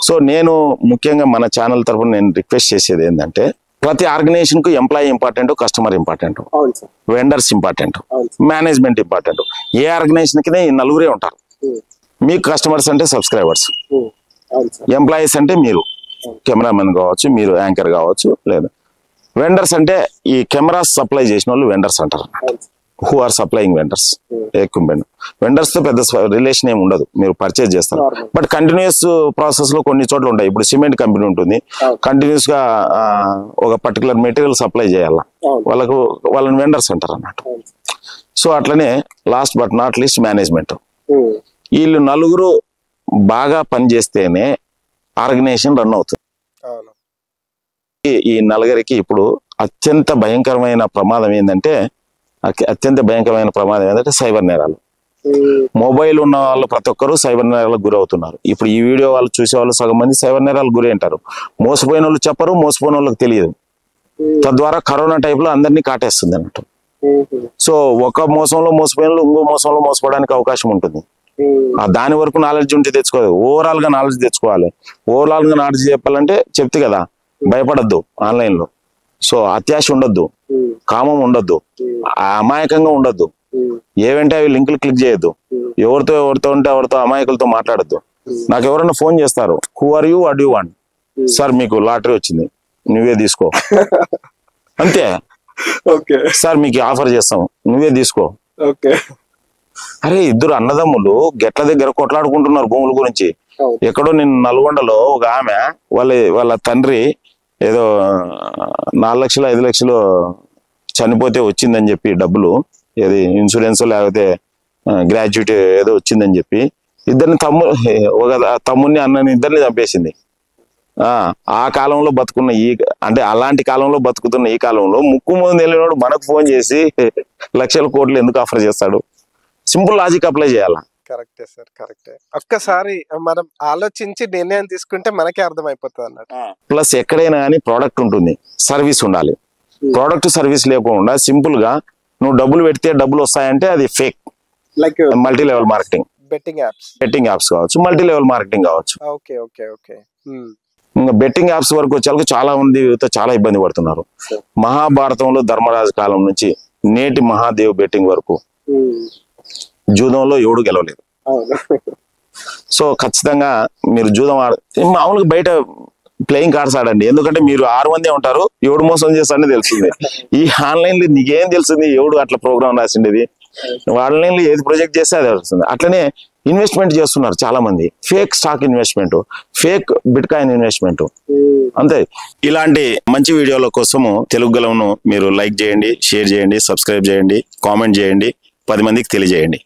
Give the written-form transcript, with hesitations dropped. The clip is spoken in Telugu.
సో నేను ముఖ్యంగా మన ఛానల్ తరఫున నేను రిక్వెస్ట్ చేసేది ఏంటంటే ప్రతి ఆర్గనైజేషన్ కు employee important, customer important, vendors important, management important. ఏ ఆర్గనైజేషన్ కి ఈ నలుగురే ఉంటారు. మీకు కస్టమర్స్ అంటే సబ్స్క్రైబర్స్, ఎంప్లాయీస్ అంటే మీరు కెమెరామెన్ కావచ్చు, మీరు యాంకర్ కావచ్చు, లేదా వెండర్స్ అంటే ఈ కెమెరాస్ సప్లై చేసిన వాళ్ళు వెండర్స్ అంటారు. Who are supplying vendors equipment. Vendors తో పెద్ద రిలేషన్ ఏమి ఉండదు, మీరు పర్చేజ్ చేస్తారు. బట్ కంటిన్యూస్ ప్రాసెస్ లో కొన్ని చోట్ల ఉంటాయి. ఇప్పుడు సిమెంట్ కంపెనీ ఉంటుంది, కంటిన్యూస్ గా ఒక పర్టికులర్ మెటీరియల్ సప్లై చేయాల, వాళ్ళని వెండర్స్ అంటారు అన్నట్టు. సో అట్లనే last but not least management. వీళ్ళు నలుగురు బాగా పనిచేస్తేనే ఆర్గనైజేషన్ రన్ అవుతుంది. ఈ నలుగురికి ఇప్పుడు అత్యంత భయంకరమైన ప్రమాదం ఏంటంటే సైబర్ నేరాలు. మొబైల్ ఉన్న వాళ్ళు ప్రతి ఒక్కరు సైబర్ నేరాలకు గురవుతున్నారు. ఇప్పుడు ఈ వీడియో వాళ్ళు చూసే వాళ్ళు సగం మంది సైబర్ నేరాలకు గురి అంటారు. మోసపోయిన వాళ్ళు చెప్పరు, మోసపోయిన వాళ్ళకి తెలియదు. తద్వారా కరోనా టైప్ లో అందరినీ కాటేస్తుంది అన్నట్టు. సో ఒక మోసంలో మోసపోయిన వాళ్ళు ఇంకో మోసంలో మోసపోవడానికి అవకాశం ఉంటుంది. దాని వరకు నాలెడ్జ్ ఉంటే తెచ్చుకోవాలి, ఓవరాల్ గా నాలెడ్జ్ తెచ్చుకోవాలి. ఓవరాల్ గా నాలెడ్జ్ చెప్పాలంటే చెప్తే కదా, భయపడద్దు ఆన్లైన్ లో. సో అత్యాశ ఉండొద్దు, కామం ఉండొద్దు, అమాయకంగా ఉండొద్దు, ఏవంటే అవి లింకులు క్లిక్ చేయొద్దు, ఎవరితో ఉంటే ఎవరితో అమాయకులతో మాట్లాడద్దు. నాకు ఎవరైనా ఫోన్ చేస్తారు, who are you, what you want, sir మీకు లాటరీ వచ్చింది నువ్వే తీసుకో అంతే, సార్ మీకు ఆఫర్ చేస్తాం నువ్వే తీసుకో. అరే ఇద్దరు అన్నదమ్ములు గెట్ల దగ్గర కొట్లాడుకుంటున్నారు భూముల గురించి. ఎక్కడో నేను నల్గొండలో ఒక ఆమె వాళ్ళ తండ్రి ఏదో 4 లక్షలు 5 లక్షలు చనిపోతే వచ్చిందని చెప్పి డబ్బులు, ఏది ఇన్సూరెన్స్ లేకపోతే గ్రాడ్యుయేట్ ఏదో వచ్చిందని చెప్పి ఇద్దరిని ఒక తమ్ముడిని అన్నని ఇద్దరిని చంపేసింది. ఆ కాలంలో బతుకున్న అంటే అలాంటి కాలంలో బతుకుతున్న ఈ కాలంలో ముక్కు ముందు వెళ్ళినోడు మనకు ఫోన్ చేసి లక్షల కోట్లు ఎందుకు ఆఫర్ చేస్తాడు? సింపుల్ లాజిక్ అప్లై చేయాలా? కరెక్టే సార్, కరెక్టే. ఒక్కసారి మనం ఆలోచించి నిర్ణయం తీసుకుంటే మనకే అర్థమైపోతుంది అన్నట్టు. ప్లస్ ఎక్కడైనా కానీ ప్రోడక్ట్ ఉంటుంది, సర్వీస్ ఉండాలి. ప్రోడక్ట్ సర్వీస్ లేకుండా సింపుల్ గా నువ్వు డబ్బులు పెడితే డబ్బులు వస్తాయంటే అది fake. Like multi level marketing, betting apps కావచ్చు, మల్టీ లెవెల్ మార్కెటింగ్ కావచ్చు. ఇంకా బెట్టింగ్ యాప్స్ వరకు వచ్చేందుకు చాలా మంది చాలా ఇబ్బంది పడుతున్నారు. మహాభారతంలో ధర్మరాజు కాలం నుంచి నేటి మహాదేవ్ బెట్టింగ్ వరకు జూదంలో ఎవడు గెలవలేదు. సో ఖచ్చితంగా మీరు జూదం మామూలుగా బయట ప్లేయింగ్ కార్డ్స్ ఆడండి. ఎందుకంటే మీరు 6 మంది ఉంటారు, ఎవడు మోసం చేస్తాడని తెలిసింది. ఈ ఆన్లైన్ లో నీకేం తెలిసింది? ఎవడు అట్లా ప్రోగ్రామ్ రాసిండేది, ఆన్లైన్ లో ఏది ప్రొజెక్ట్ చేస్తే అది వస్తుంది. అట్లనే ఇన్వెస్ట్మెంట్ చేస్తున్నారు చాలా మంది, fake stock investment, fake bit coin investment. అంతే. ఇలాంటి మంచి వీడియోల కోసము తెలుగు గలంను మీరు లైక్ చేయండి, షేర్ చేయండి, సబ్స్క్రైబ్ చేయండి, కామెంట్ చేయండి, 10 మందికి తెలియజేయండి.